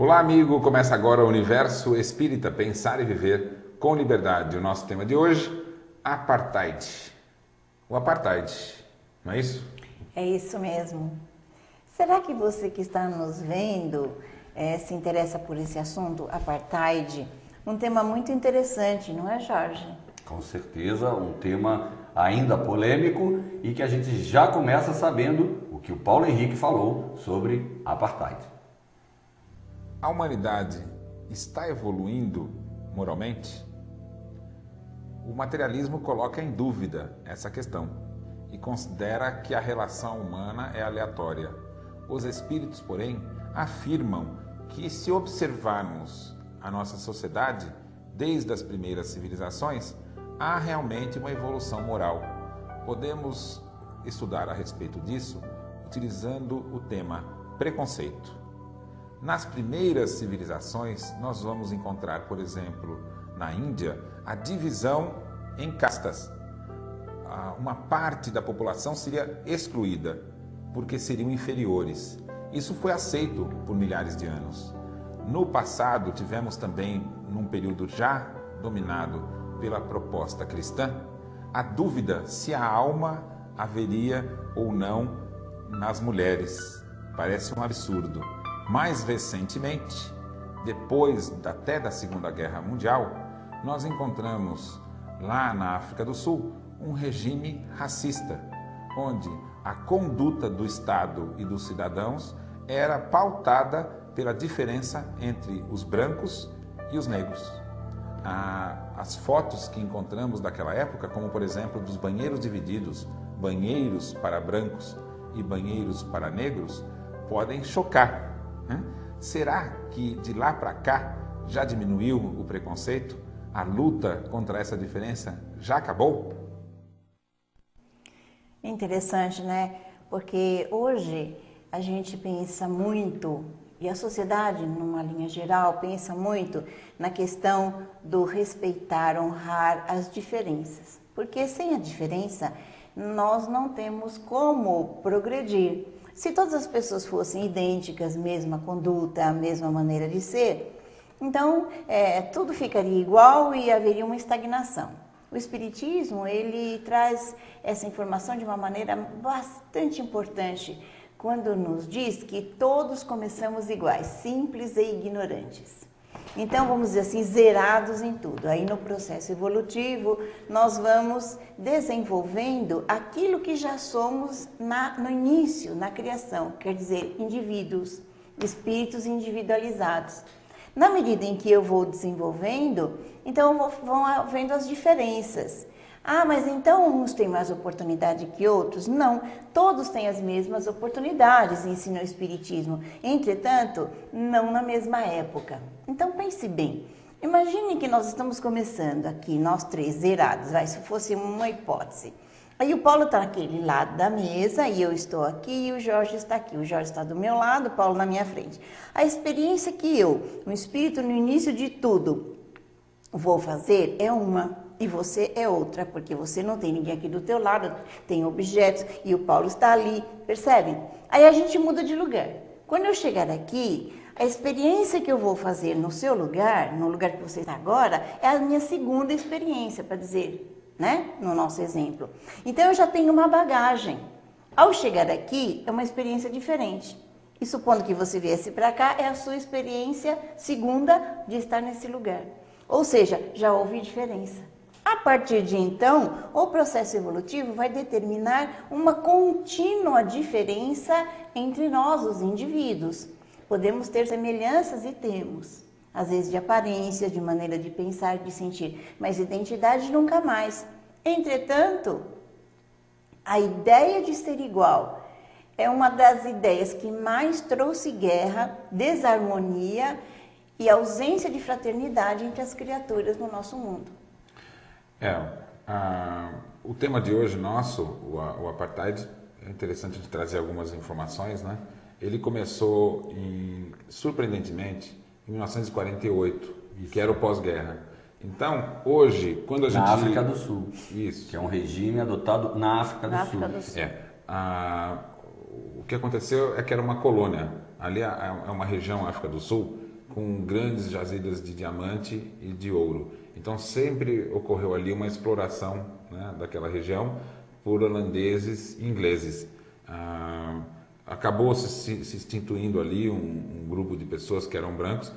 Olá, amigo! Começa agora o Universo Espírita Pensar e Viver com Liberdade. O nosso tema de hoje, Apartheid. O Apartheid, não é isso? É isso mesmo. Será que você que está nos vendo se interessa por esse assunto, Apartheid? Um tema muito interessante, não é, Jorge? Com certeza, um tema ainda polêmico e que a gente já começa sabendo o que o Paulo Henrique falou sobre Apartheid. A humanidade está evoluindo moralmente? O materialismo coloca em dúvida essa questão e considera que a relação humana é aleatória. Os espíritos, porém, afirmam que se observarmos a nossa sociedade, desde as primeiras civilizações, há realmente uma evolução moral. Podemos estudar a respeito disso utilizando o tema preconceito. Nas primeiras civilizações, nós vamos encontrar, por exemplo, na Índia, a divisão em castas. Uma parte da população seria excluída, porque seriam inferiores. Isso foi aceito por milhares de anos. No passado, tivemos também, num período já dominado pela proposta cristã, a dúvida se a alma haveria ou não nas mulheres. Parece um absurdo. Mais recentemente, depois até da Segunda Guerra Mundial, nós encontramos lá na África do Sul um regime racista, onde a conduta do Estado e dos cidadãos era pautada pela diferença entre os brancos e os negros. As fotos que encontramos daquela época, como por exemplo dos banheiros divididos, banheiros para brancos e banheiros para negros, podem chocar. Será que de lá para cá já diminuiu o preconceito? A luta contra essa diferença já acabou? Interessante, né? Porque hoje a gente pensa muito, e a sociedade, numa linha geral, pensa muito na questão do respeitar, honrar as diferenças. Porque sem a diferença, nós não temos como progredir. Se todas as pessoas fossem idênticas, mesma conduta, a mesma maneira de ser, então tudo ficaria igual e haveria uma estagnação. O Espiritismo, ele traz essa informação de uma maneira bastante importante, quando nos diz que todos começamos iguais, simples e ignorantes. Então, vamos dizer assim, zerados em tudo. Aí no processo evolutivo, nós vamos desenvolvendo aquilo que já somos no início, na criação, quer dizer, indivíduos, espíritos individualizados. Na medida em que eu vou desenvolvendo, então vão havendo as diferenças. Ah, mas então uns têm mais oportunidade que outros? Não, todos têm as mesmas oportunidades, ensina o Espiritismo. Entretanto, não na mesma época. Então pense bem, imagine que nós estamos começando aqui, nós três zerados, se fosse uma hipótese. Aí o Paulo está naquele lado da mesa e eu estou aqui e o Jorge está aqui. O Jorge está do meu lado, o Paulo na minha frente. A experiência que eu, um espírito no início de tudo, vou fazer é uma. E você é outra, porque você não tem ninguém aqui do teu lado, tem objetos e o Paulo está ali, percebem? Aí a gente muda de lugar. Quando eu chegar aqui, a experiência que eu vou fazer no seu lugar, no lugar que você está agora, é a minha segunda experiência, para dizer, né? No nosso exemplo. Então eu já tenho uma bagagem. Ao chegar aqui, é uma experiência diferente. E supondo que você viesse para cá, é a sua experiência segunda de estar nesse lugar. Ou seja, já houve diferença. A partir de então, o processo evolutivo vai determinar uma contínua diferença entre nós, os indivíduos. Podemos ter semelhanças e temos, às vezes de aparência, de maneira de pensar, de sentir, mas identidade nunca mais. Entretanto, a ideia de ser igual é uma das ideias que mais trouxe guerra, desarmonia e ausência de fraternidade entre as criaturas no nosso mundo. O tema de hoje nosso, o Apartheid, é interessante de trazer algumas informações, né? Ele começou, surpreendentemente, em 1948, que era o pós-guerra. Então, hoje, quando a gente... Na África do Sul. Isso. Que é um regime adotado na África do Sul. Do Sul. O que aconteceu é que era uma colônia. Ali é uma região, África do Sul, com grandes jazidas de diamante e de ouro. Então sempre ocorreu ali uma exploração, né, daquela região por holandeses e ingleses. Acabou se instituindo ali um grupo de pessoas que eram brancos.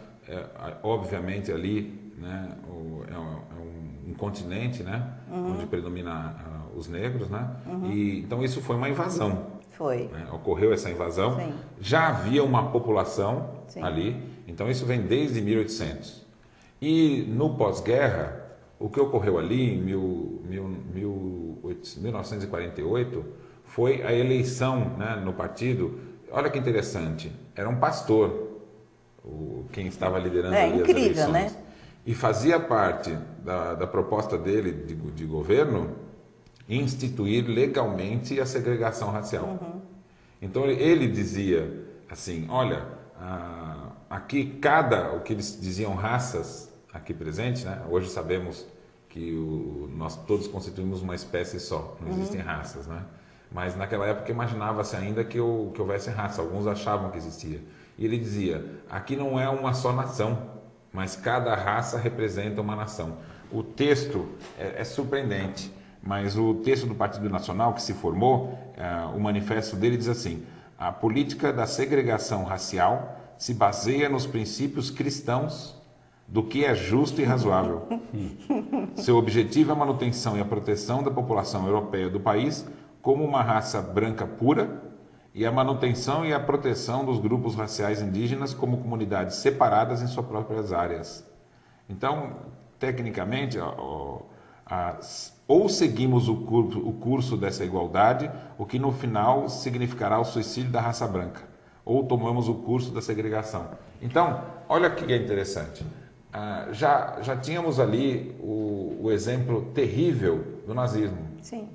Obviamente ali, né, é um continente, né, onde predomina os negros, né, e então isso foi uma invasão. Foi. Né, ocorreu essa invasão. Sim. Já havia uma população Sim. ali, então isso vem desde 1800. E no pós-guerra, o que ocorreu ali em 1948 foi a eleição, né, no partido. Olha que interessante, era um pastor quem estava liderando ali incrível, as eleições. né? E fazia parte da proposta dele de governo instituir legalmente a segregação racial. Então ele dizia assim, olha, aqui o que eles diziam raças aqui presentes, né? Hoje sabemos que nós todos constituímos uma espécie só, não existem raças, né? Mas naquela época imaginava-se ainda que houvesse raça, alguns achavam que existia. E ele dizia, aqui não é uma só nação, mas cada raça representa uma nação. O texto é surpreendente, mas o texto do Partido Nacional que se formou, o manifesto dele diz assim, a política da segregação racial se baseia nos princípios cristãos do que é justo e razoável. Seu objetivo é a manutenção e a proteção da população europeia do país como uma raça branca pura e a manutenção e a proteção dos grupos raciais indígenas como comunidades separadas em suas próprias áreas. Então, tecnicamente, ou seguimos o curso dessa igualdade, o que no final significará o suicídio da raça branca, ou tomamos o curso da segregação. Então, olha que é interessante. Já tínhamos ali o exemplo terrível do nazismo. Sim.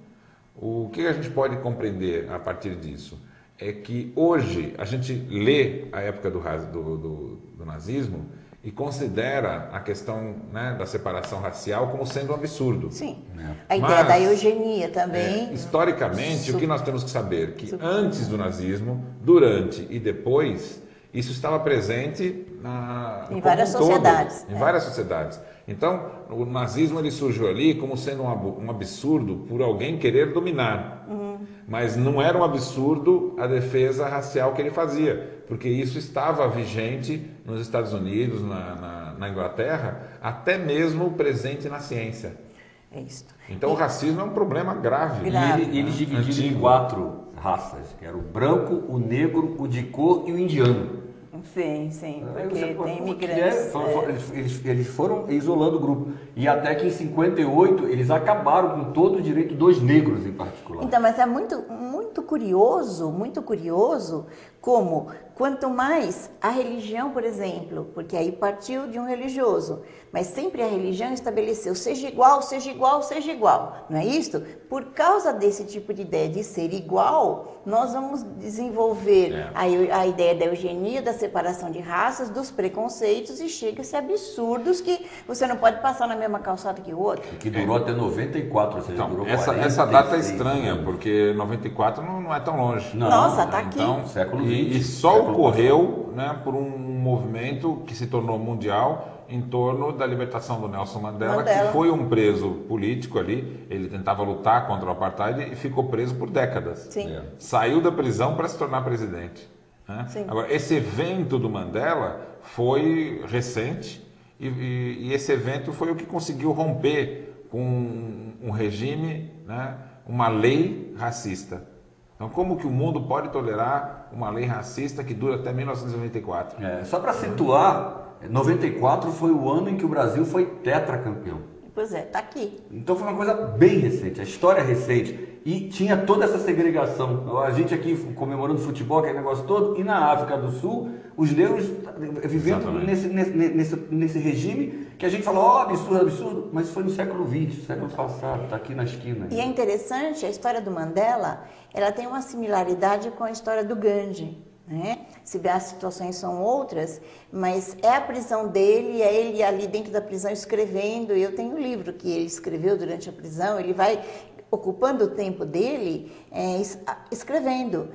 O que a gente pode compreender a partir disso é que hoje a gente lê a época do nazismo e considera a questão, né, da separação racial como sendo um absurdo. Sim. A ideia da eugenia também. Historicamente, o que nós temos que saber? Que antes do nazismo, durante e depois, isso estava presente em várias sociedades. Em várias sociedades. Então, o nazismo ele surgiu ali como sendo um absurdo por alguém querer dominar. Mas não era um absurdo a defesa racial que ele fazia, porque isso estava vigente nos Estados Unidos, na Inglaterra, até mesmo presente na ciência. É isso. Então, o racismo é um problema grave. E eles dividiram em 4 raças, que era o branco, o negro, o de cor e o indiano. Sim, porque tem imigrantes. Eles foram isolando o grupo. E até que em 58 eles acabaram com todo o direito dos negros em particular. Então, mas é muito curioso como quanto mais a religião, por exemplo, porque aí partiu de um religioso, mas sempre a religião estabeleceu seja igual, seja igual, seja igual, não é isso? Por causa desse tipo de ideia de ser igual, nós vamos desenvolver a ideia da eugenia, da separação de raças, dos preconceitos e chega-se a absurdos que você não pode passar na mesma calçada que o outro. Que durou até 94, ou seja, Então, durou essa data é estranha, porque 94 não é tão longe. Não, nossa, está aqui. Então, século XX. E só ocorreu, né, por um movimento que se tornou mundial em torno da libertação do Nelson Mandela, que foi um preso político ali. Ele tentava lutar contra o apartheid e ficou preso por décadas. Sim. Saiu da prisão para se tornar presidente. Né? Agora, esse evento do Mandela foi recente e esse evento foi o que conseguiu romper com um regime, né, uma lei racista. Então, como que o mundo pode tolerar uma lei racista que dura até 1994? Só para situar, 94 foi o ano em que o Brasil foi tetracampeão. Pois é, está aqui. Então foi uma coisa bem recente, a história é recente. E tinha toda essa segregação. A gente aqui comemorando futebol, aquele negócio todo, e na África do Sul, os negros vivendo nesse regime que a gente fala, absurdo, mas foi no século XX, século passado, está aqui na esquina. E é interessante, a história do Mandela, ela tem uma similaridade com a história do Gandhi, né? Se bem as situações são outras, mas é a prisão dele, é ele ali dentro da prisão escrevendo. Eu tenho um livro que ele escreveu durante a prisão, ele vai ocupando o tempo dele escrevendo,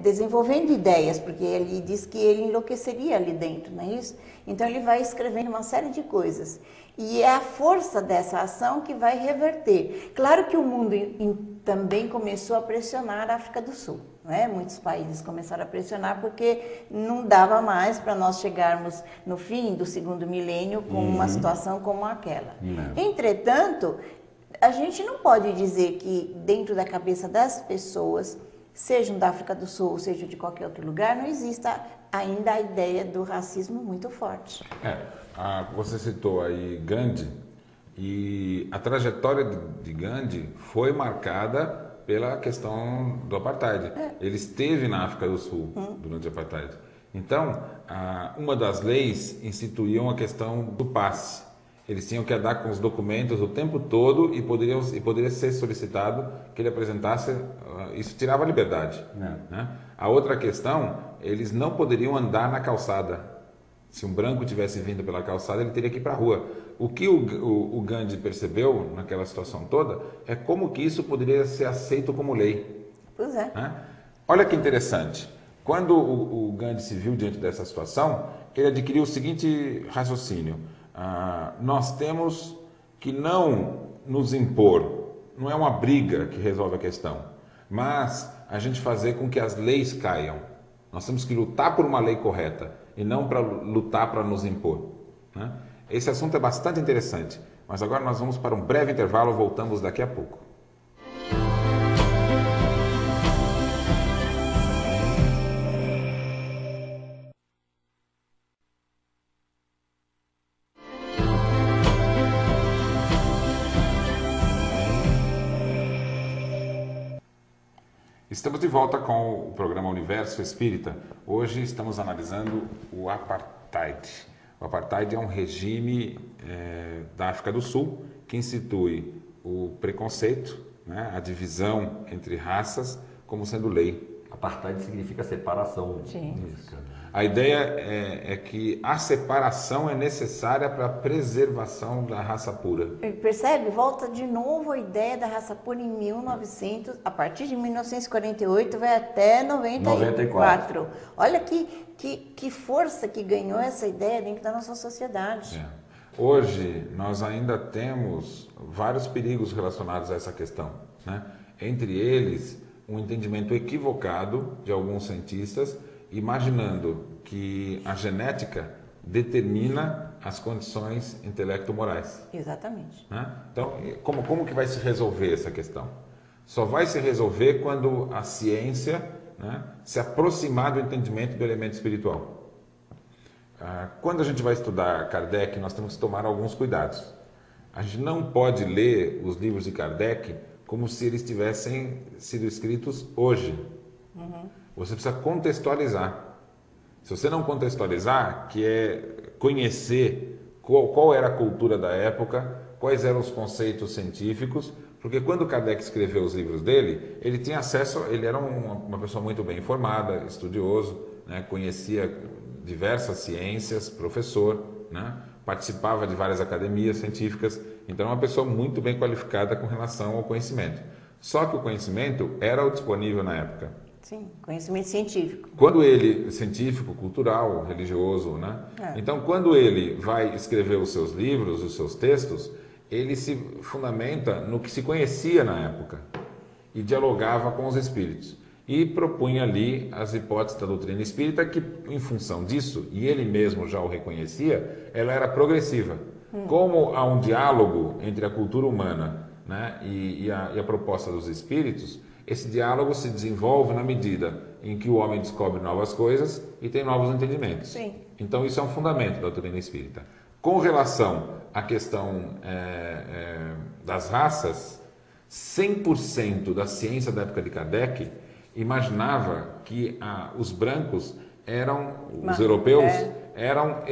desenvolvendo ideias, porque ele diz que ele enlouqueceria ali dentro, não é isso? Então ele vai escrevendo uma série de coisas. E é a força dessa ação que vai reverter. Claro que o mundo também começou a pressionar a África do Sul. Né? Muitos países começaram a pressionar porque não dava mais para nós chegarmos no fim do segundo milênio com uma situação como aquela. Entretanto, a gente não pode dizer que dentro da cabeça das pessoas, sejam da África do Sul, seja de qualquer outro lugar, não exista ainda a ideia do racismo muito forte. Você citou aí Gandhi, e a trajetória de Gandhi foi marcada pela questão do apartheid. Ele esteve na África do Sul durante o apartheid. Então, uma das leis instituíam a questão do passe. Eles tinham que andar com os documentos o tempo todo e poderia ser solicitado que ele apresentasse, isso tirava a liberdade. Né? A outra questão, eles não poderiam andar na calçada. Se um branco tivesse vindo pela calçada, ele teria que ir para a rua. O que o Gandhi percebeu naquela situação toda é como que isso poderia ser aceito como lei. Pois é. Né? Olha que interessante. Quando o Gandhi se viu diante dessa situação, ele adquiriu o seguinte raciocínio. Nós temos que não nos impor, não é uma briga que resolve a questão, mas a gente fazer com que as leis caiam. Nós temos que lutar por uma lei correta e não para lutar para nos impor. Né? Esse assunto é bastante interessante, mas agora nós vamos para um breve intervalo, voltamos daqui a pouco. Estamos de volta com o programa Universo Espírita. Hoje estamos analisando o Apartheid. O Apartheid é um regime da África do Sul que institui o preconceito, né, a divisão entre raças como sendo lei. Apartheid significa separação. Sim. A ideia é que a separação é necessária para a preservação da raça pura. Percebe? Volta de novo a ideia da raça pura em 1900, a partir de 1948 vai até 94. Olha que força que ganhou essa ideia dentro da nossa sociedade. Hoje nós ainda temos vários perigos relacionados a essa questão, né? Entre eles, um entendimento equivocado de alguns cientistas, imaginando que a genética determina as condições intelecto-morais. Exatamente. Né? Então, como que vai se resolver essa questão? Só vai se resolver quando a ciência, né, se aproximar do entendimento do elemento espiritual. Quando a gente vai estudar Kardec, nós temos que tomar alguns cuidados. A gente não pode ler os livros de Kardec como se eles tivessem sido escritos hoje. Você precisa contextualizar. Se você não contextualizar, que é conhecer qual era a cultura da época, quais eram os conceitos científicos, porque quando Kardec escreveu os livros dele, ele tinha acesso, ele era uma pessoa muito bem informada, estudioso, né, conhecia diversas ciências, professor, né, participava de várias academias científicas, então era uma pessoa muito bem qualificada com relação ao conhecimento. Só que o conhecimento era o disponível na época. Sim, conhecimento científico. Quando ele, científico, cultural, religioso, né? Então, quando ele vai escrever os seus livros, os seus textos, ele se fundamenta no que se conhecia na época e dialogava com os espíritos. E propunha ali as hipóteses da doutrina espírita que, em função disso, e ele mesmo já o reconhecia, ela era progressiva. Como há um diálogo entre a cultura humana, né, e a proposta dos espíritos, esse diálogo se desenvolve na medida em que o homem descobre novas coisas e tem novos entendimentos. Sim. Então isso é um fundamento da doutrina espírita. Com relação à questão das raças, 100% da ciência da época de Kardec imaginava que os brancos eram, os europeus, eram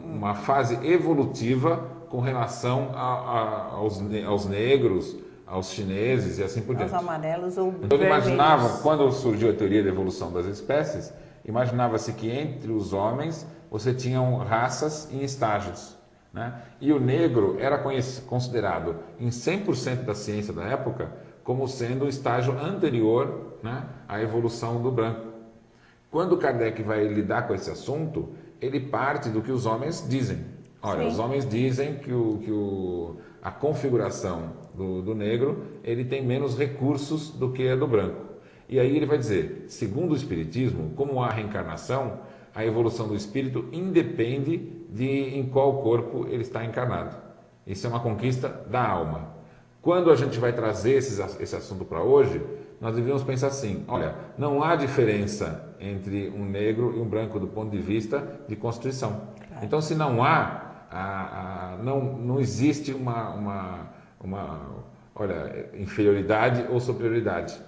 uma fase evolutiva com relação aos negros, aos chineses e assim por diante. Os amarelos ou então vermelhos. Imaginava, quando surgiu a teoria da evolução das espécies, imaginava-se que entre os homens você tinha raças em estágios. né? E o negro era considerado em 100% da ciência da época como sendo o estágio anterior, né, à evolução do branco. Quando Kardec vai lidar com esse assunto, ele parte do que os homens dizem. Olha, os homens dizem que a configuração do negro ele tem menos recursos do que a do branco. E aí ele vai dizer, segundo o Espiritismo, como há reencarnação, a evolução do espírito independe de em qual corpo ele está encarnado. Isso é uma conquista da alma. Quando a gente vai trazer esse assunto para hoje, nós devemos pensar assim, olha, não há diferença entre um negro e um branco do ponto de vista de constituição. Então, se não há, não existe olha, inferioridade ou superioridade,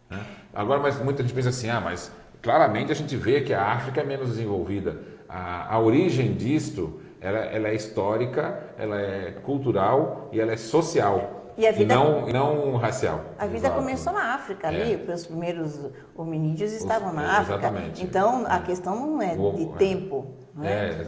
né? Agora, mas muita gente pensa assim, mas claramente a gente vê que a África é menos desenvolvida. A origem disto, ela é histórica, ela é cultural e ela é social. E não racial. A vida começou na África ali, os primeiros hominídeos estavam na África. Exatamente. Então a questão não é de tempo. Né?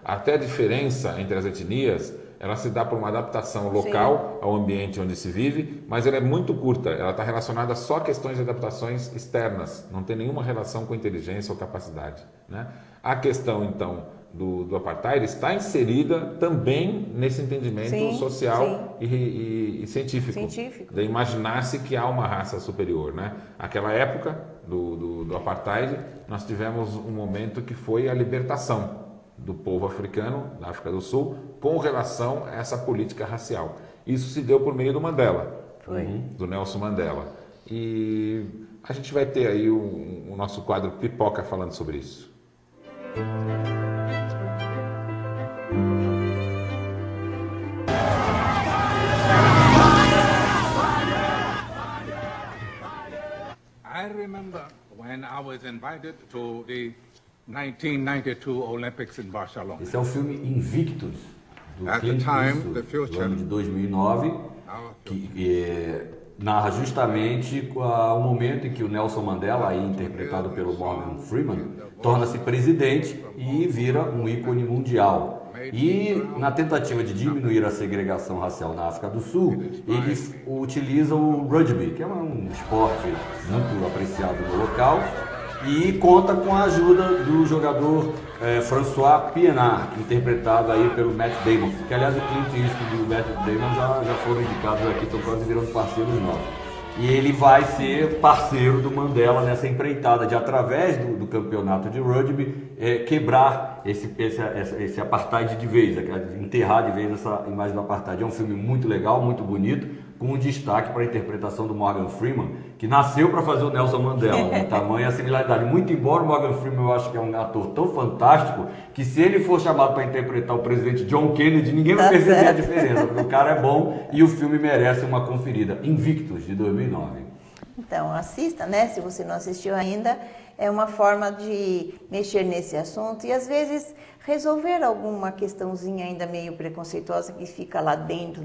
Até a diferença entre as etnias, ela se dá por uma adaptação local ao ambiente onde se vive, mas ela é muito curta, ela está relacionada só a questões de adaptações externas, não tem nenhuma relação com inteligência ou capacidade. Né? A questão, então, do apartheid está inserida também nesse entendimento social e científico. De imaginar-se que há uma raça superior, né? Aquela época do apartheid, nós tivemos um momento que foi a libertação do povo africano, da África do Sul, com relação a essa política racial. Isso se deu por meio do Mandela, do Nelson Mandela. E a gente vai ter aí o nosso quadro Pipoca falando sobre isso. I remember when I was invited to the 1992 Olympics in Barcelona. Esse é o filme Invictus, do At Clint the time, Eastwood, the future, do ano de 2009, que narra justamente o momento em que o Nelson Mandela, aí interpretado pelo Morgan Freeman, torna-se presidente e vira um ícone mundial. E na tentativa de diminuir a segregação racial na África do Sul, ele utiliza o rugby, que é um esporte muito apreciado no local, e conta com a ajuda do jogador François Pienaar, interpretado aí pelo Matt Damon, que aliás o Clint Eastwood e o Matt Damon já foram indicados aqui, estão quase virando parceiros nossos. E ele vai ser parceiro do Mandela nessa empreitada de, através do campeonato de rugby, quebrar esse apartheid de vez, enterrar de vez essa imagem do apartheid. É um filme muito legal, muito bonito, com um destaque para a interpretação do Morgan Freeman, que nasceu para fazer o Nelson Mandela, com tamanha similaridade. Muito embora o Morgan Freeman, eu acho que é um ator tão fantástico, que se ele for chamado para interpretar o presidente John Kennedy, ninguém vai perceber a diferença, porque o cara é bom e o filme merece uma conferida. Invictus, de 2009. Então, assista, né? Se você não assistiu ainda, é uma forma de mexer nesse assunto e, às vezes, resolver alguma questãozinha ainda meio preconceituosa que fica lá dentro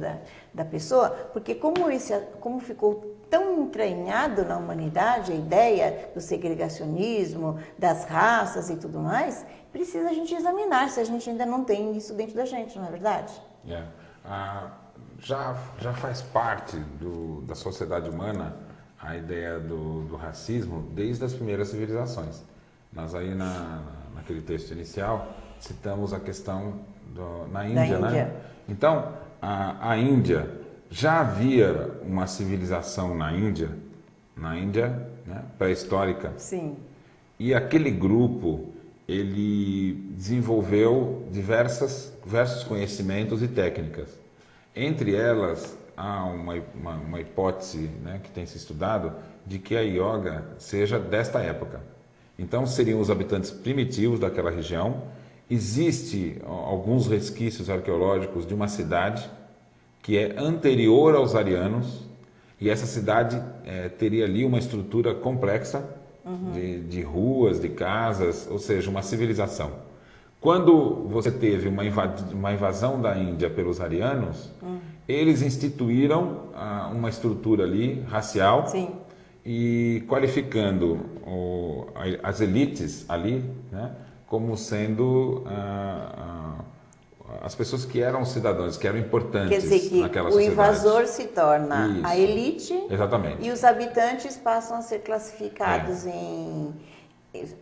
da pessoa, porque como ficou tão entranhado na humanidade a ideia do segregacionismo, das raças e tudo mais, precisa a gente examinar se a gente ainda não tem isso dentro da gente, não é verdade? Já faz parte da sociedade humana a ideia do racismo desde as primeiras civilizações. Nós aí naquele texto inicial citamos a questão na Índia, né? Então, a Índia, já havia uma civilização na Índia, né, pré-histórica. Sim. E aquele grupo, ele desenvolveu diversos conhecimentos e técnicas. Entre elas, há uma hipótese, né, que tem se estudado de que a yoga seja desta época. Então, seriam os habitantes primitivos daquela região. Existe alguns resquícios arqueológicos de uma cidade que é anterior aos arianos, e essa cidade teria ali uma estrutura complexa de ruas, de casas, ou seja, uma civilização. Quando você teve uma invasão da Índia pelos arianos, eles instituíram uma estrutura ali racial. Sim. E qualificando as elites ali, né, como sendo as pessoas que eram cidadãos, que eram importantes Quer dizer que naquela o sociedade. invasor se torna Isso. a elite. Exatamente. E os habitantes passam a ser classificados em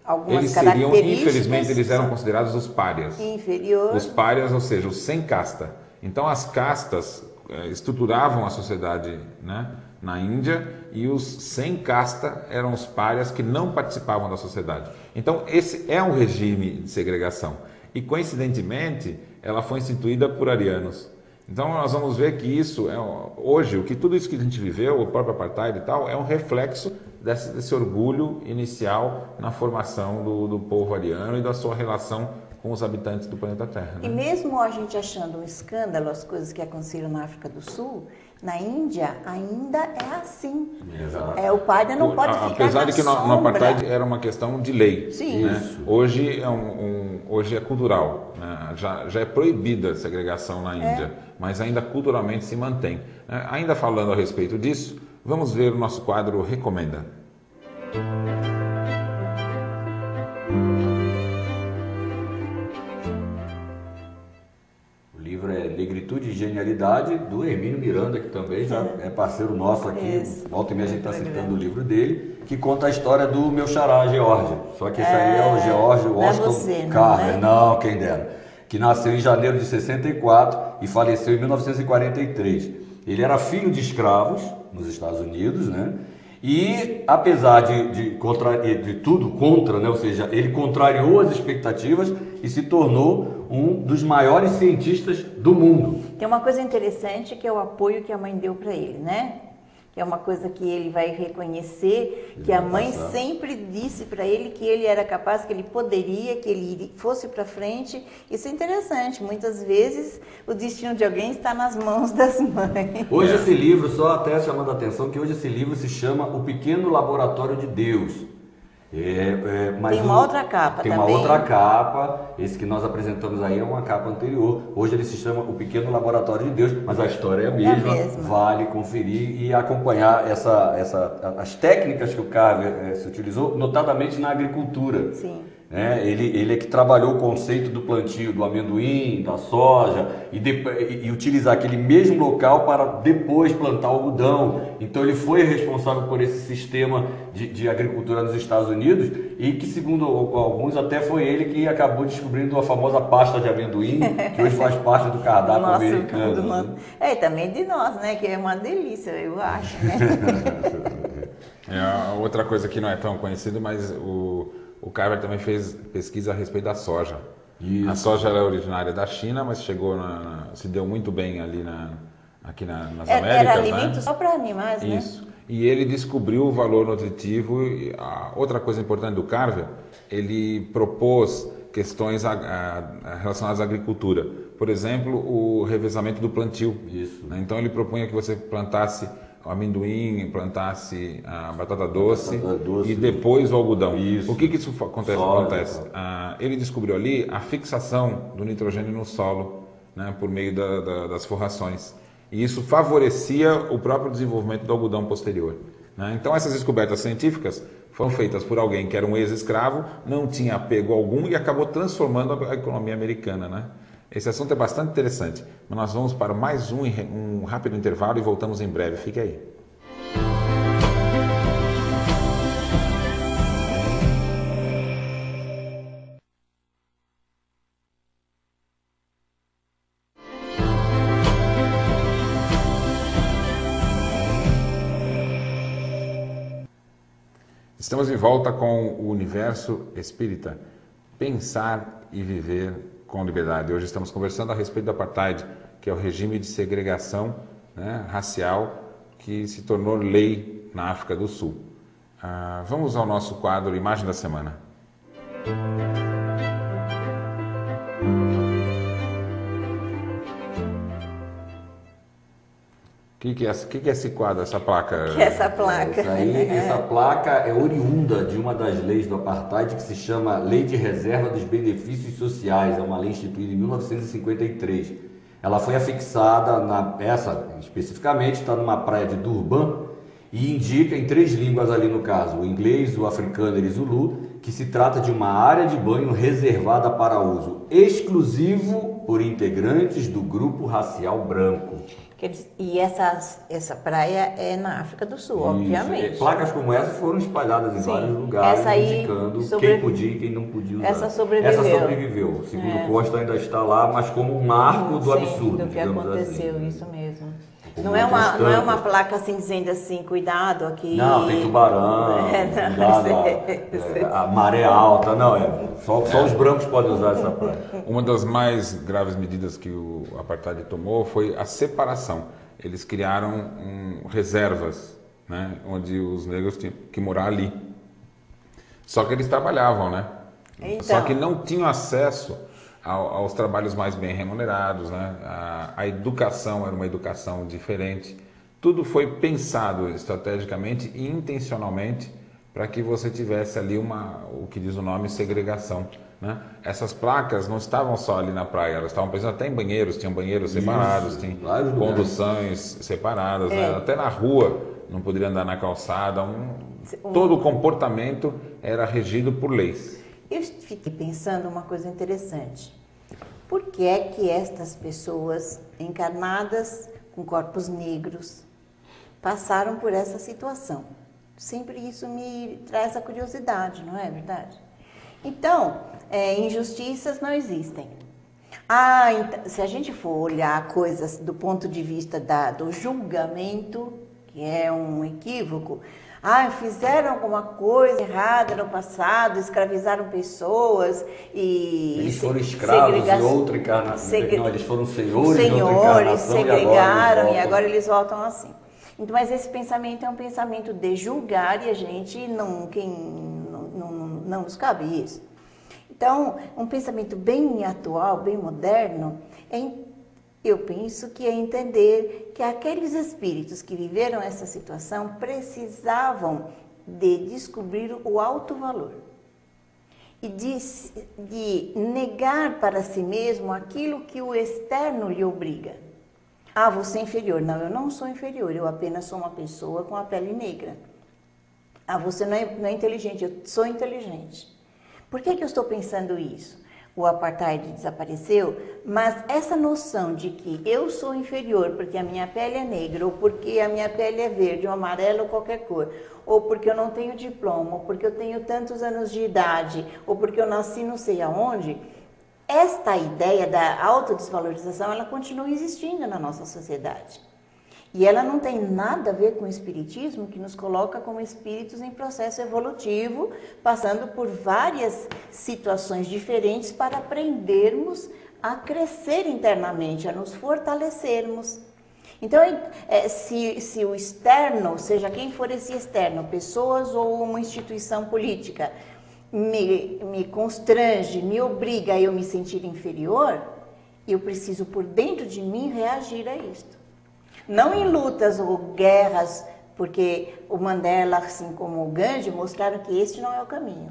algumas Eles seriam, características. infelizmente, eles eram considerados os párias. Inferior. Os párias, ou seja, os sem casta. Então as castas estruturavam a sociedade, né, na Índia, e os sem casta eram os párias que não participavam da sociedade. Então esse é um regime de segregação. E coincidentemente ela foi instituída por arianos. Então nós vamos ver que isso hoje, tudo isso que a gente viveu, o próprio apartheid e tal, é um reflexo desse orgulho inicial na formação do povo ariano e da sua relação com os habitantes do planeta Terra. Né? E mesmo a gente achando um escândalo as coisas que aconteceram na África do Sul, na Índia ainda é assim. Exato. O pária não pode ficar apesar de que no apartheid era uma questão de lei. Sim. Né? Hoje hoje é cultural. Né? Já é proibida a segregação na Índia, mas ainda culturalmente se mantém. Ainda falando a respeito disso, vamos ver o nosso quadro Recomenda. O livro é Negritude e Genialidade, do Hermínio Miranda, que também já é parceiro nosso aqui. Volta e meia a gente está citando o livro dele, que conta a história do meu xará, George. Só que esse aí é o George Washington Carver. Não, quem dera. Que nasceu em janeiro de 64 e faleceu em 1943. Ele era filho de escravos nos Estados Unidos, né? E apesar de tudo contra, né? Ou seja, ele contrariou as expectativas e se tornou um dos maiores cientistas do mundo. Tem uma coisa interessante que é o apoio que a mãe deu para ele, né? Que é uma coisa que ele vai reconhecer, que a mãe sempre disse para ele que ele era capaz, que ele poderia, que ele fosse para frente. Isso é interessante. Muitas vezes o destino de alguém está nas mãos das mães. Hoje esse livro, só até chamando a atenção, que hoje esse livro se chama O Pequeno Laboratório de Deus. Mas tem uma outra capa também. Tem uma outra capa, esse que nós apresentamos aí é uma capa anterior. Hoje ele se chama O Pequeno Laboratório de Deus, mas a história é a mesma. Vale conferir e acompanhar as técnicas que o Carver se utilizou, notadamente na agricultura. Sim. Ele é que trabalhou o conceito do plantio do amendoim, da soja e utilizar aquele mesmo local para depois plantar algodão. Então ele foi responsável por esse sistema de agricultura nos Estados Unidos e que, segundo alguns, até foi ele que acabou descobrindo a famosa pasta de amendoim, que hoje faz parte do cardápio americano. E também de nós, né? Que é uma delícia, eu acho, né? Outra coisa que não é tão conhecida, mas o Carver também fez pesquisa a respeito da soja. Isso. A soja era originária da China, mas se deu muito bem ali aqui nas Américas. Era alimento, né? Só para animais, né? Isso. E ele descobriu o valor nutritivo. E outra coisa importante do Carver, ele propôs questões relacionadas à agricultura. Por exemplo, o revezamento do plantio. Isso. Então ele propunha que você plantasse o amendoim, plantasse a batata doce e depois o algodão. Isso. O que isso acontece? Ele descobriu ali a fixação do nitrogênio no solo, né, por meio das forrações. E isso favorecia o próprio desenvolvimento do algodão posterior. Né? Então essas descobertas científicas foram feitas por alguém que era um ex-escravo, não tinha apego algum e acabou transformando a economia americana. Né? Esse assunto é bastante interessante, mas nós vamos para mais um rápido intervalo e voltamos em breve. Fique aí. Estamos de volta com o Universo Espírita. Pensar e viver com liberdade. Hoje estamos conversando a respeito do apartheid, que é o regime de segregação, né, racial que se tornou lei na África do Sul. Vamos ao nosso quadro Imagem da Semana. O que é esse quadro, essa placa? Que é essa placa? Essa placa é oriunda de uma das leis do apartheid que se chama Lei de Reserva dos Benefícios Sociais. É uma lei instituída em 1953. Ela foi afixada, essa especificamente está numa praia de Durban E indica em 3 línguas ali no caso, o inglês, o africano e o zulu, que se trata de uma área de banho reservada para uso exclusivo por integrantes do grupo racial branco. E essa praia é na África do Sul, obviamente. Placas como essa foram espalhadas em vários lugares, essa aí indicando quem podia e quem não podia usar. Essa sobreviveu. Segundo Costa, ainda está lá, mas como um marco do absurdo, do que aconteceu, assim. Isso mesmo. Não é uma placa assim dizendo assim, cuidado aqui. Não, tem tubarão, a maré alta, só os brancos podem usar essa praia. Uma das mais graves medidas que o apartheid tomou foi a separação. Eles criaram reservas, né, onde os negros tinham que morar ali. Só que eles trabalhavam, né? Então, só que não tinham acesso aos trabalhos mais bem remunerados, né? A educação era uma educação diferente. Tudo foi pensado estrategicamente e intencionalmente para que você tivesse ali o que diz o nome, segregação, né? Essas placas não estavam só ali na praia, elas estavam pensando até em banheiros, tinham banheiros separados, tinham conduções separadas, né? Até na rua não poderia andar na calçada, todo o comportamento era regido por leis. Eu fiquei pensando uma coisa interessante. Por que é que estas pessoas encarnadas com corpos negros passaram por essa situação? Sempre isso me traz a curiosidade, não é verdade? Então, injustiças não existem. Então, se a gente for olhar coisas do ponto de vista do julgamento, que é um equívoco, fizeram alguma coisa errada no passado, escravizaram pessoas e... Eles foram escravos de outra encarnação. Não, eles foram senhores de outra encarnação segregaram e agora eles voltam assim. Então, mas esse pensamento é um pensamento de julgar e a gente não nos cabe isso. Então, um pensamento bem atual, bem moderno, eu penso que é entender que aqueles espíritos que viveram essa situação precisavam de descobrir o alto valor e de negar para si mesmo aquilo que o externo lhe obriga. Você é inferior. Não, eu não sou inferior, eu apenas sou uma pessoa com a pele negra. Você não é inteligente, eu sou inteligente. Por que eu estou pensando isso? O apartheid desapareceu, mas essa noção de que eu sou inferior porque a minha pele é negra, ou porque a minha pele é verde, ou amarela, ou qualquer cor, ou porque eu não tenho diploma, ou porque eu tenho tantos anos de idade, ou porque eu nasci não sei aonde, esta ideia da autodesvalorização, ela continua existindo na nossa sociedade. E ela não tem nada a ver com o espiritismo, que nos coloca como espíritos em processo evolutivo, passando por várias situações diferentes para aprendermos a crescer internamente, a nos fortalecermos. Então, se o externo, seja quem for esse externo, pessoas ou uma instituição política, me constrange, me obriga a eu me sentir inferior, eu preciso por dentro de mim reagir a isto. Não em lutas ou guerras, porque o Mandela, assim como o Gandhi, mostraram que este não é o caminho.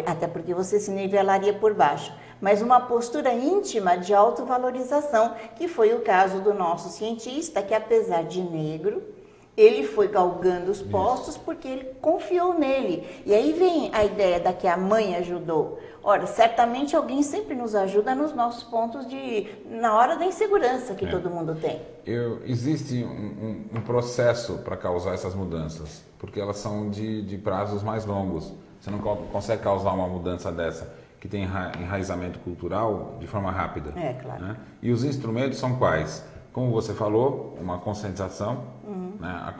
Até porque você se nivelaria por baixo. Mas uma postura íntima de autovalorização, que foi o caso do nosso cientista, que apesar de negro, ele foi galgando os postos porque ele confiou nele. E aí vem a ideia da que a mãe ajudou. Ora, certamente alguém sempre nos ajuda nos nossos pontos na hora da insegurança que todo mundo tem. Existe um processo para causar essas mudanças, porque elas são de prazos mais longos. Você não consegue causar uma mudança dessa, que tem enraizamento cultural, de forma rápida. Claro. Né? E os instrumentos são quais? Como você falou, uma conscientização, né? A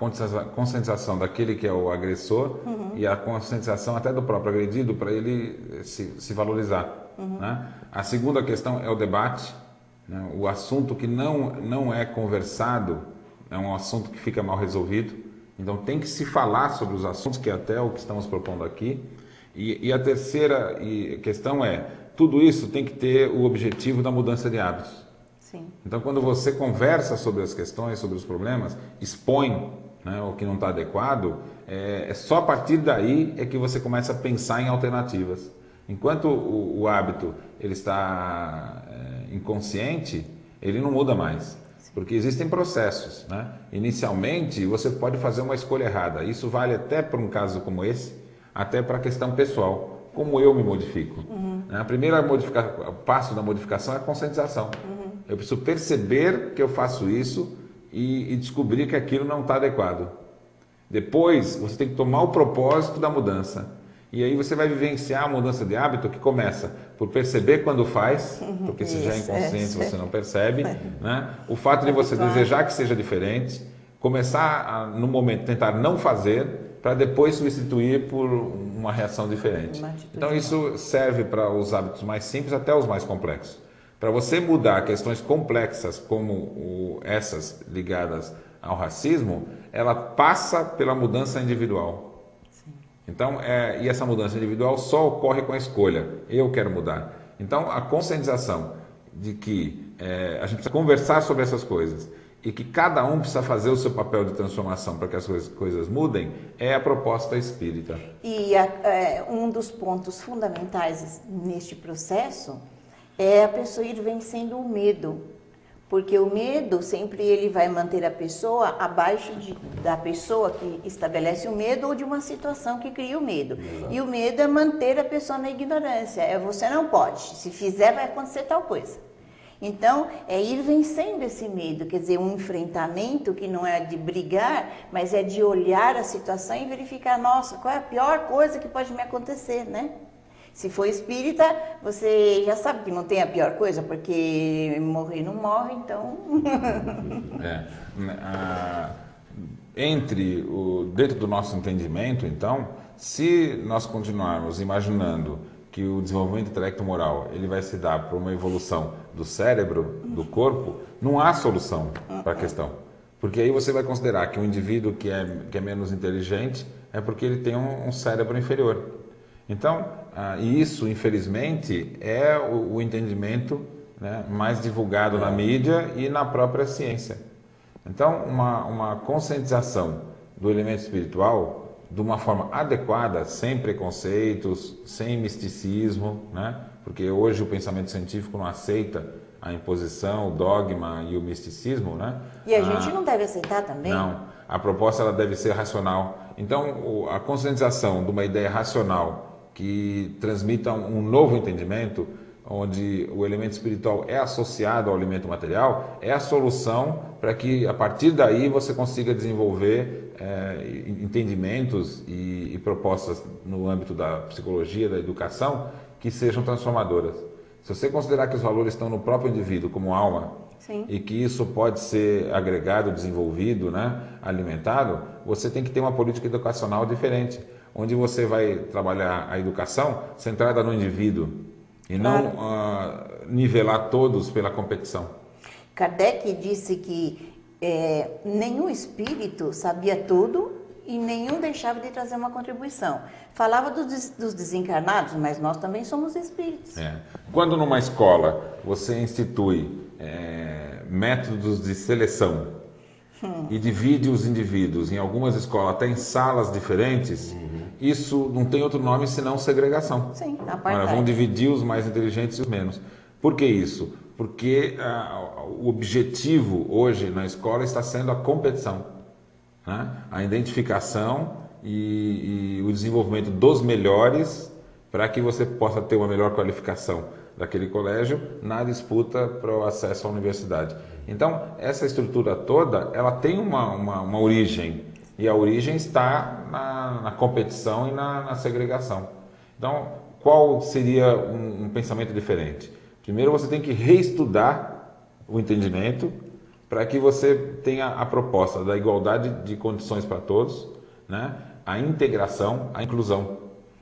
conscientização daquele que é o agressor e a conscientização até do próprio agredido para ele se valorizar. Né? A segunda questão é o debate, né? O assunto que não é conversado é um assunto que fica mal resolvido. Então tem que se falar sobre os assuntos, que é até o que estamos propondo aqui. E a terceira questão é, tudo isso tem que ter o objetivo da mudança de hábitos. Sim. Então, quando você conversa sobre as questões, sobre os problemas, expõe, né, o que não está adequado, é só a partir daí é que você começa a pensar em alternativas. Enquanto o hábito ele está inconsciente, ele não muda mais. Porque existem processos, né? Inicialmente, você pode fazer uma escolha errada. Isso vale até para um caso como esse, até para a questão pessoal. Como eu me modifico? A primeira passo da modificação é a conscientização. Eu preciso perceber que eu faço isso e descobrir que aquilo não está adequado. Depois, você tem que tomar o propósito da mudança. E aí você vai vivenciar a mudança de hábito que começa por perceber quando faz, porque se já é inconsciente você não percebe, né? O fato de você desejar que seja diferente, começar no momento tentar não fazer, para depois substituir por uma reação diferente. Então isso serve para os hábitos mais simples até os mais complexos. Para você mudar questões complexas como essas ligadas ao racismo, ela passa pela mudança individual. Então, e essa mudança individual só ocorre com a escolha. Eu quero mudar. Então, a conscientização de que a gente precisa conversar sobre essas coisas e que cada um precisa fazer o seu papel de transformação para que as coisas mudem, é a proposta espírita. E um dos pontos fundamentais neste processo é a pessoa ir vencendo o medo. Porque o medo sempre ele vai manter a pessoa abaixo da pessoa que estabelece o medo ou de uma situação que cria o medo. Exato. E o medo é manter a pessoa na ignorância. Você não pode, se fizer vai acontecer tal coisa. Então, é ir vencendo esse medo, quer dizer, um enfrentamento que não é de brigar, mas é de olhar a situação e verificar, nossa, qual é a pior coisa que pode me acontecer, né? Se for espírita, você já sabe que não tem a pior coisa, porque morrer não morre, então... Dentro do nosso entendimento, então, se nós continuarmos imaginando que o desenvolvimento intelecto-moral ele vai se dar por uma evolução do cérebro, do corpo, não há solução para a questão. Porque aí você vai considerar que um indivíduo que é menos inteligente é porque ele tem um cérebro inferior. Então, e isso, infelizmente, é o entendimento, né, mais divulgado na mídia e na própria ciência. Então, uma conscientização do elemento espiritual de uma forma adequada, sem preconceitos, sem misticismo, né? Porque hoje o pensamento científico não aceita a imposição, o dogma e o misticismo, né? E a gente não deve aceitar também? Não, a proposta ela deve ser racional. Então, a conscientização de uma ideia racional que transmita um novo entendimento, onde o elemento espiritual é associado ao elemento material, é a solução para que, a partir daí, você consiga desenvolver entendimentos e propostas no âmbito da psicologia, da educação, que sejam transformadoras. Se você considerar que os valores estão no próprio indivíduo como alma, sim, e que isso pode ser agregado, desenvolvido, né, alimentado, você tem que ter uma política educacional diferente, onde você vai trabalhar a educação centrada no indivíduo e não nivelar todos pela competição. Kardec disse que nenhum espírito sabia tudo e nenhum deixava de trazer uma contribuição. Falava dos desencarnados, mas nós também somos espíritos. Quando numa escola você institui métodos de seleção e divide os indivíduos em algumas escolas até em salas diferentes, isso não tem outro nome senão segregação. Sim, vão dividir os mais inteligentes e os menos. Por que isso? Porque o objetivo hoje na escola está sendo a competição, né? A identificação e o desenvolvimento dos melhores para que você possa ter uma melhor qualificação daquele colégio na disputa para o acesso à universidade. Então, essa estrutura toda, ela tem uma origem, e a origem está na competição e na segregação. Então, qual seria um pensamento diferente? Primeiro, você tem que reestudar o entendimento para que você tenha a proposta da igualdade de condições para todos, né? A integração, a inclusão.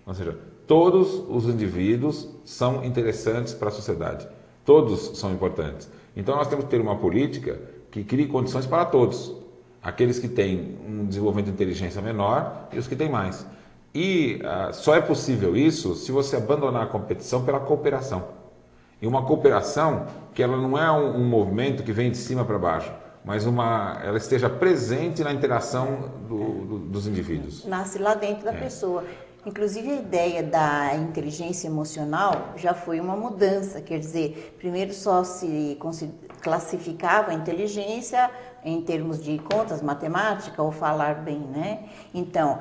Ou seja, todos os indivíduos são interessantes para a sociedade. Todos são importantes. Então, nós temos que ter uma política que crie condições para todos. Aqueles que têm um desenvolvimento de inteligência menor e os que têm mais. E só é possível isso se você abandonar a competição pela cooperação. E uma cooperação que ela não é um movimento que vem de cima para baixo, mas ela esteja presente na interação dos indivíduos. Nasce lá dentro da pessoa. Inclusive, a ideia da inteligência emocional já foi uma mudança. Quer dizer, primeiro só se classificava a inteligência em termos de contas, matemática ou falar bem, né? Então,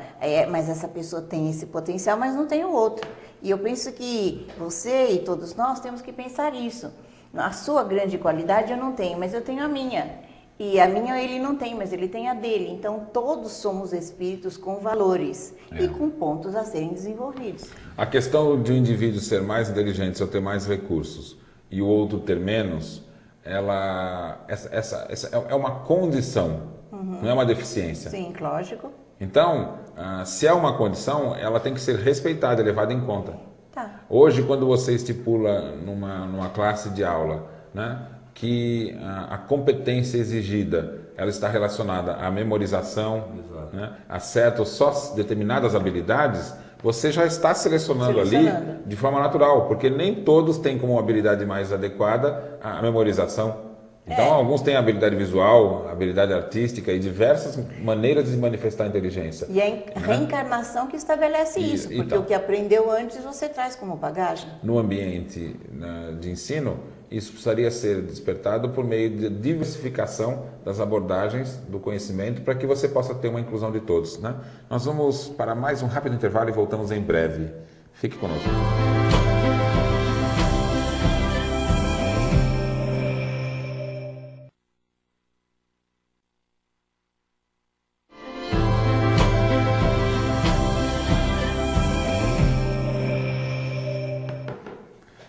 mas essa pessoa tem esse potencial, mas não tem o outro. E eu penso que você e todos nós temos que pensar isso. A sua grande qualidade eu não tenho, mas eu tenho a minha. E a minha ele não tem, mas ele tem a dele. Então, todos somos espíritos com valores e com pontos a serem desenvolvidos. A questão de um indivíduo ser mais inteligente ou ter mais recursos e o outro ter menos, essa é uma condição, não é uma deficiência. Sim, lógico. Então, se é uma condição, ela tem que ser respeitada, levada em conta. Tá. Hoje, quando você estipula numa classe de aula, né, que a competência exigida ela está relacionada à memorização, né, a certas só determinadas habilidades, você já está selecionando ali de forma natural, porque nem todos têm como habilidade mais adequada a memorização. Então, alguns têm habilidade visual, habilidade artística e diversas maneiras de manifestar a inteligência. E é a reencarnação que estabelece isso, porque então, o que aprendeu antes você traz como bagagem. No ambiente de ensino, isso precisaria ser despertado por meio de diversificação das abordagens do conhecimento para que você possa ter uma inclusão de todos, né? Nós vamos para mais um rápido intervalo e voltamos em breve. Fique conosco.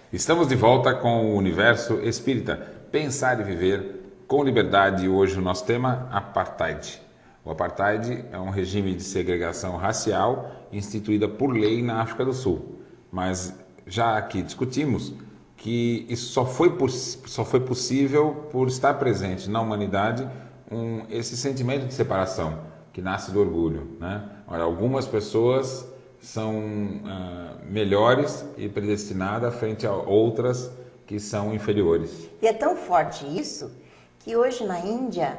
Estamos de volta com o Universo Espírita. Pensar e viver com liberdade. E hoje o nosso tema, Apartheid. O Apartheid é um regime de segregação racial instituída por lei na África do Sul. Mas já aqui discutimos que isso só foi possível por estar presente na humanidade esse sentimento de separação que nasce do orgulho, né? Olha, algumas pessoas são melhores e predestinadas frente a outras que são inferiores. E é tão forte isso que hoje na Índia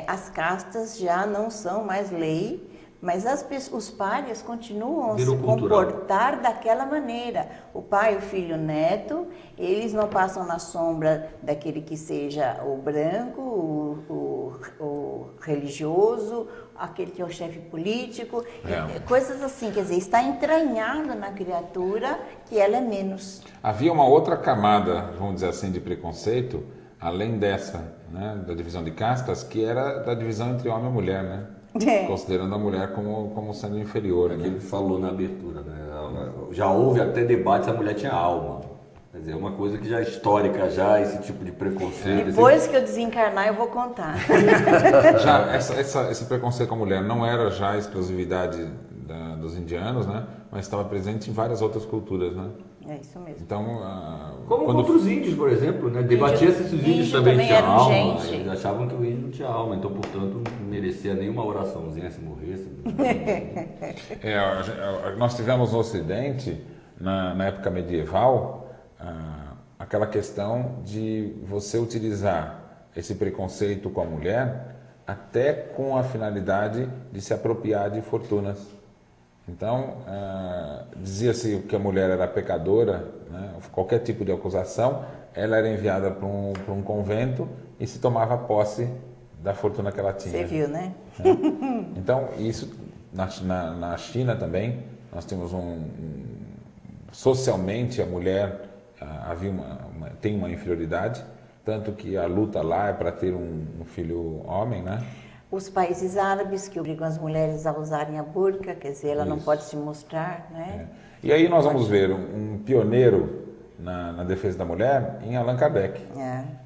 as castas já não são mais lei, mas os párias continuam a se comportar daquela maneira. O pai, o filho, o neto, eles não passam na sombra daquele que seja o branco, o religioso, aquele que é o chefe político, coisas assim, quer dizer, está entranhado na criatura que ela é menos. Havia uma outra camada, vamos dizer assim, de preconceito, além dessa, né, da divisão de castas, que era da divisão entre homem e mulher, né? Considerando a mulher como sendo inferior. Né? Ele falou na abertura, né? Já houve até debate se a mulher tinha alma. Quer dizer, é uma coisa que já é histórica, já esse tipo de preconceito. Depois que eu desencarnar, eu vou contar. Já esse preconceito com a mulher não era já exclusividade dos indianos, né? Mas estava presente em várias outras culturas, né? É isso mesmo. Então, como contra os índios, por exemplo, né? Debatia-se se os índios também tinham alma. Gente. Eles achavam que o índio não tinha alma, então, portanto, não merecia nenhuma oraçãozinha se morresse. Nós tivemos no Ocidente, na época medieval, aquela questão de você utilizar esse preconceito com a mulher até com a finalidade de se apropriar de fortunas. Então, dizia-se que a mulher era pecadora, né? Qualquer tipo de acusação, ela era enviada para um convento e se tomava posse da fortuna que ela tinha. Você viu, né? Então, isso na China também, nós temos socialmente a mulher tem uma inferioridade, tanto que a luta lá é para ter um filho homem, né? Os países árabes que obrigam as mulheres a usarem a burca, quer dizer, ela não pode se mostrar, né? E aí nós vamos ver um pioneiro na defesa da mulher em Allan Kardec.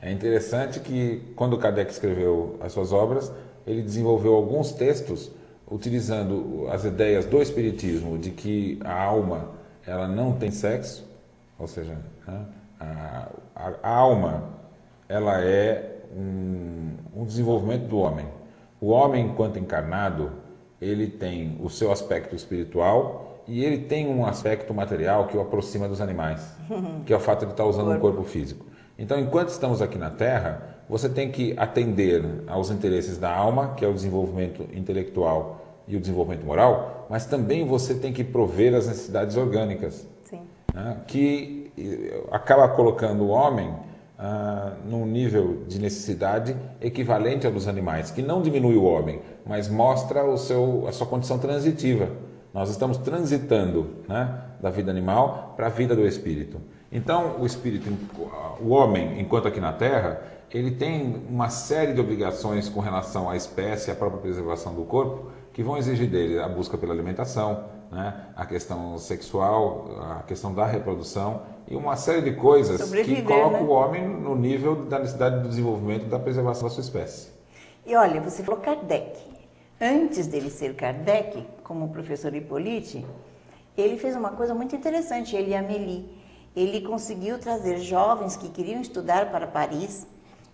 É interessante que quando Kardec escreveu as suas obras, ele desenvolveu alguns textos utilizando as ideias do espiritismo de que a alma ela não tem sexo, ou seja, né, a alma ela é um desenvolvimento do homem. O homem, enquanto encarnado, ele tem o seu aspecto espiritual e ele tem um aspecto material que o aproxima dos animais, que é o fato de estar usando um corpo físico. Então, enquanto estamos aqui na Terra, você tem que atender aos interesses da alma, que é o desenvolvimento intelectual e o desenvolvimento moral, mas também você tem que prover as necessidades orgânicas, né, que acaba colocando o homem num nível de necessidade equivalente ao dos animais, que não diminui o homem, mas mostra a sua condição transitiva. Nós estamos transitando, né, da vida animal para a vida do espírito. Então, o homem, enquanto aqui na Terra, ele tem uma série de obrigações com relação à espécie, à própria preservação do corpo, que vão exigir dele a busca pela alimentação, né, a questão sexual, a questão da reprodução e uma série de coisas que colocam, né, o homem no nível da necessidade do desenvolvimento e da preservação da sua espécie. E olha, você falou Kardec. Antes dele ser Kardec, como o professor Hippolyte, ele fez uma coisa muito interessante, ele e a Amélie. Ele conseguiu trazer jovens que queriam estudar para Paris.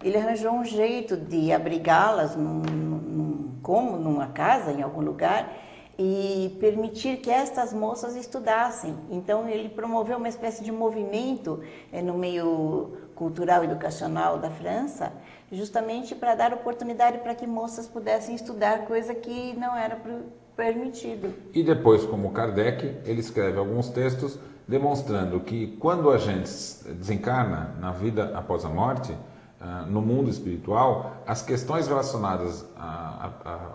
Ele arranjou um jeito de abrigá-las numa casa, em algum lugar, e permitir que estas moças estudassem. Então, ele promoveu uma espécie de movimento no meio cultural e educacional da França, justamente para dar oportunidade para que moças pudessem estudar, coisa que não era permitido. E depois, como Kardec, ele escreve alguns textos demonstrando que quando a gente desencarna na vida após a morte, no mundo espiritual, as questões relacionadas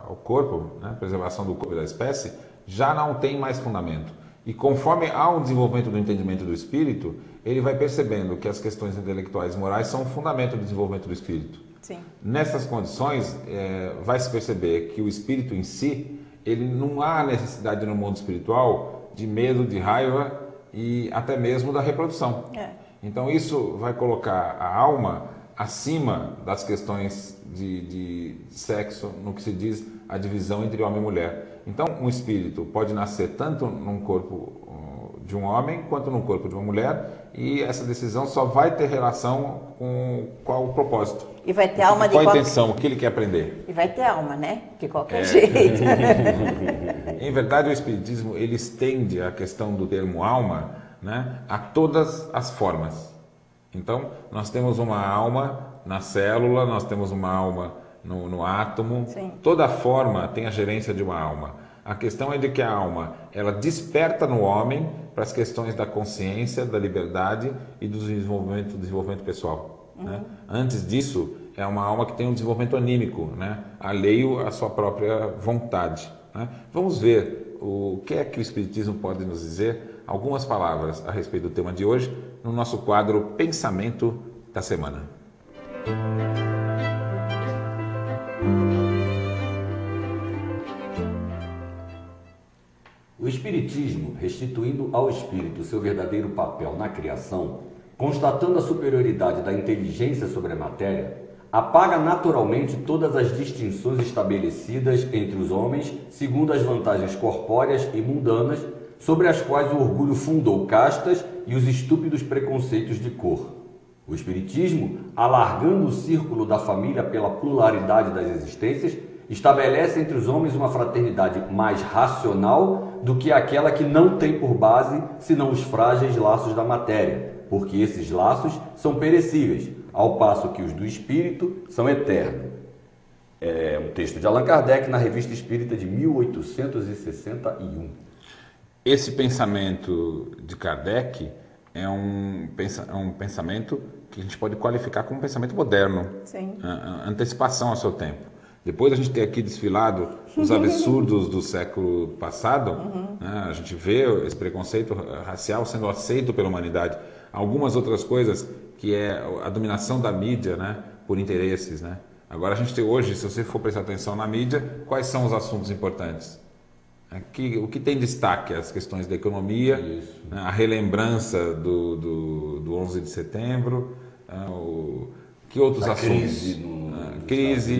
ao corpo, né, preservação do corpo e da espécie, já não tem mais fundamento. E conforme há um desenvolvimento do entendimento do espírito, ele vai percebendo que as questões intelectuais e morais são o fundamento do desenvolvimento do espírito. Sim. Nessas condições, vai se perceber que o espírito em si, ele não há necessidade no mundo espiritual de medo, de raiva e até mesmo da reprodução. Então isso vai colocar a alma acima das questões de sexo, no que se diz a divisão entre homem e mulher. Então, um espírito pode nascer tanto num corpo de um homem quanto num corpo de uma mulher, e essa decisão só vai ter relação com qual o propósito. E vai ter alma de qual a intenção, o que ele quer aprender. E vai ter alma, né? De qualquer jeito. Em verdade, o espiritismo ele estende a questão do termo alma, né, a todas as formas. Então, nós temos uma alma na célula, nós temos uma alma no átomo. Sim. Toda forma tem a gerência de uma alma. A questão é de que a alma, ela desperta no homem para as questões da consciência, da liberdade e do desenvolvimento pessoal. Né? Antes disso, é uma alma que tem um desenvolvimento anímico, né, alheio à sua própria vontade. Né? Vamos ver o que é que o Espiritismo pode nos dizer, algumas palavras a respeito do tema de hoje, no nosso quadro Pensamento da Semana. O Espiritismo, restituindo ao espírito seu verdadeiro papel na criação, constatando a superioridade da inteligência sobre a matéria, apaga naturalmente todas as distinções estabelecidas entre os homens segundo as vantagens corpóreas e mundanas, sobre as quais o orgulho fundou castas e os estúpidos preconceitos de cor. O Espiritismo, alargando o círculo da família pela pluralidade das existências, estabelece entre os homens uma fraternidade mais racional do que aquela que não tem por base senão os frágeis laços da matéria, porque esses laços são perecíveis, ao passo que os do espírito são eternos. É um texto de Allan Kardec na Revista Espírita de 1861. Esse pensamento de Kardec é um pensamento que a gente pode qualificar como um pensamento moderno. Sim. Antecipação ao seu tempo. Depois a gente tem aqui desfilado os absurdos do século passado, né? A gente vê esse preconceito racial sendo aceito pela humanidade. Algumas outras coisas, que é a dominação da mídia, né, por interesses. Né? Agora a gente tem hoje, se você for prestar atenção na mídia, quais são os assuntos importantes? O que tem destaque? As questões da economia, né, a relembrança do 11 de setembro, que outros assuntos? Crise,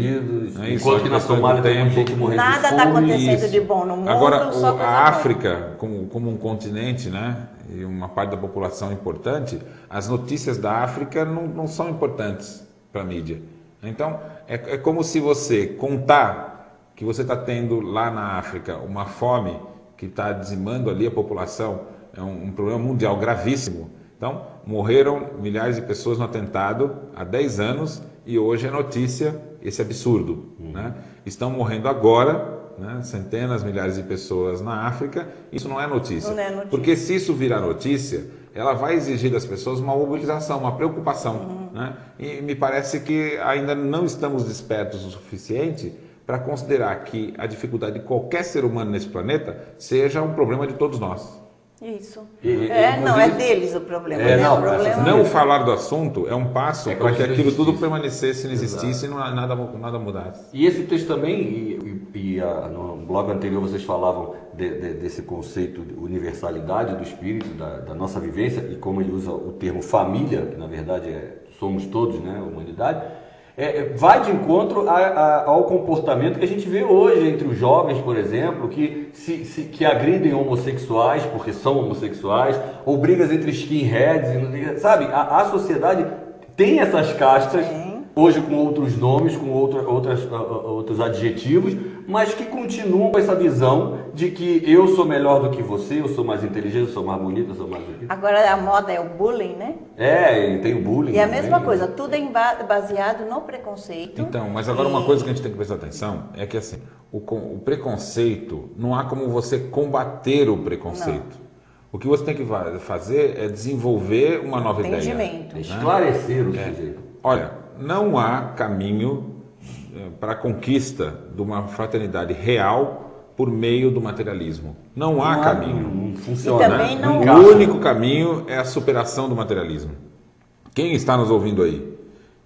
enquanto que na Somália tem gente morrendo de fome. Nada está acontecendo de bom no mundo. Agora, só coisa a África, como um continente, né, e uma parte da população importante, as notícias da África não são importantes para a mídia. Então, é como se você contar que você está tendo lá na África uma fome que está dizimando ali a população, é um problema mundial gravíssimo. Então, morreram milhares de pessoas no atentado há 10 anos e hoje é notícia esse absurdo. Né? Estão morrendo agora, né, centenas, milhares de pessoas na África, isso não é notícia. Não é notícia. Porque se isso virar notícia, ela vai exigir das pessoas uma mobilização, uma preocupação. Né? E me parece que ainda não estamos despertos o suficiente para considerar que a dificuldade de qualquer ser humano nesse planeta seja um problema de todos nós. Isso. Não é deles o problema. Não falar do assunto é um passo para que aquilo tudo permanecesse, não existisse e nada mudasse. E esse texto também, no blog anterior vocês falavam desse conceito de universalidade do espírito, da nossa vivência, e como ele usa o termo família, que na verdade somos todos, né, a humanidade, vai de encontro ao comportamento que a gente vê hoje entre os jovens, por exemplo, que agridem homossexuais porque são homossexuais, ou brigas entre skinheads, sabe? A sociedade tem essas castas, hoje com outros nomes, com outros adjetivos, mas que continuam com essa visão de que eu sou melhor do que você, eu sou mais inteligente, eu sou mais bonito, eu sou mais... Agora a moda é o bullying, né? E tem o bullying. E a mesma coisa, tudo é baseado no preconceito. Então, mas agora uma coisa que a gente tem que prestar atenção é que assim, o preconceito, não há como você combater o preconceito. Não. O que você tem que fazer é desenvolver uma nova ideia. Né? Esclarecer o sujeito. Olha, não há caminho para a conquista de uma fraternidade real por meio do materialismo. Não há caminho. Não funciona. E também não... O único caminho é a superação do materialismo. Quem está nos ouvindo aí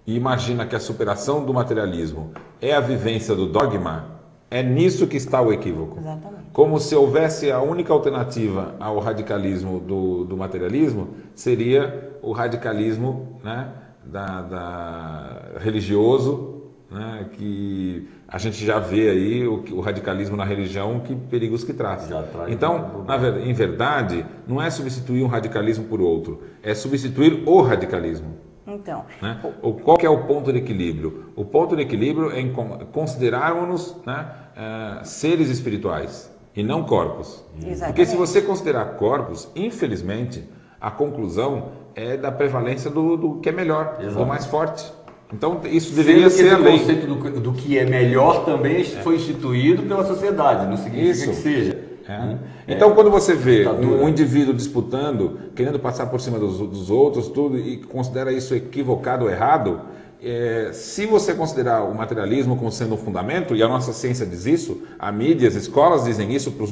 e imagina que a superação do materialismo é a vivência do dogma, é nisso que está o equívoco. Exatamente. Como se houvesse a única alternativa ao radicalismo do materialismo, seria o radicalismo, né, religioso, né, que a gente já vê aí o radicalismo na religião, que perigos que traz. Então, em verdade, não é substituir um radicalismo por outro, é substituir o radicalismo. Então, né? Qual que é o ponto de equilíbrio? O ponto de equilíbrio é em considerarmos, né, seres espirituais e não corpos. Exatamente. Porque se você considerar corpos, infelizmente, a conclusão é da prevalência do que é melhor, do mais forte. Então, isso deveria ser a lei. O conceito do que é melhor também foi instituído pela sociedade, não significa que seja. Então, quando você vê um indivíduo disputando, querendo passar por cima dos outros, tudo, e considera isso equivocado ou errado, se você considerar o materialismo como sendo um fundamento, e a nossa ciência diz isso, a mídia, as escolas dizem isso para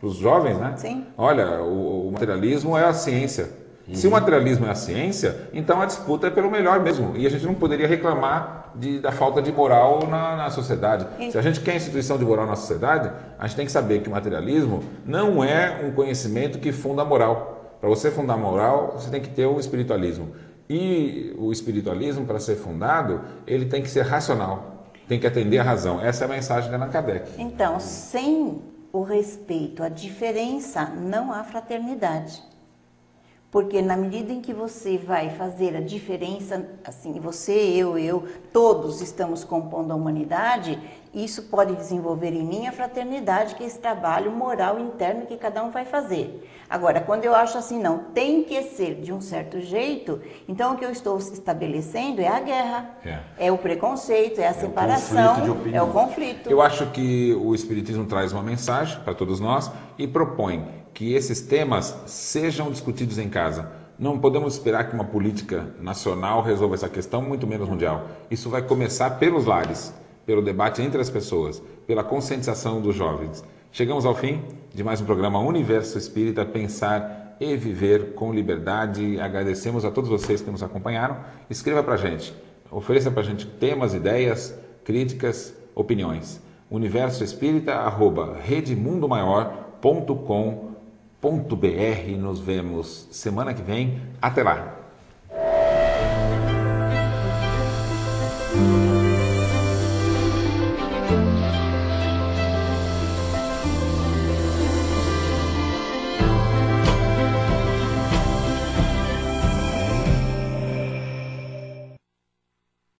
os jovens, né? Sim. Olha, o materialismo é a ciência. Se o materialismo é a ciência, então a disputa é pelo melhor mesmo. E a gente não poderia reclamar da falta de moral na sociedade. Se a gente quer instituição de moral na sociedade, a gente tem que saber que o materialismo não é um conhecimento que funda a moral. Para você fundar a moral, você tem que ter o espiritualismo. E o espiritualismo, para ser fundado, ele tem que ser racional, tem que atender à razão. Essa é a mensagem de Allan Kardec. Então, sem o respeito à diferença, não há fraternidade. Porque na medida em que você vai fazer a diferença, assim, você, eu, todos estamos compondo a humanidade, isso pode desenvolver em mim a fraternidade, que é esse trabalho moral interno que cada um vai fazer. Agora, quando eu acho assim, não, tem que ser de um certo jeito, então o que eu estou estabelecendo é a guerra, é o preconceito, é a separação, é o conflito. Eu acho que o Espiritismo traz uma mensagem para todos nós e propõe que esses temas sejam discutidos em casa. Não podemos esperar que uma política nacional resolva essa questão, muito menos mundial. Isso vai começar pelos lares, pelo debate entre as pessoas, pela conscientização dos jovens. Chegamos ao fim de mais um programa Universo Espírita, Pensar e Viver com Liberdade. Agradecemos a todos vocês que nos acompanharam. Escreva para a gente, ofereça para a gente temas, ideias, críticas, opiniões. universoespírita@redemundomaior.com.br. Nos vemos semana que vem. Até lá!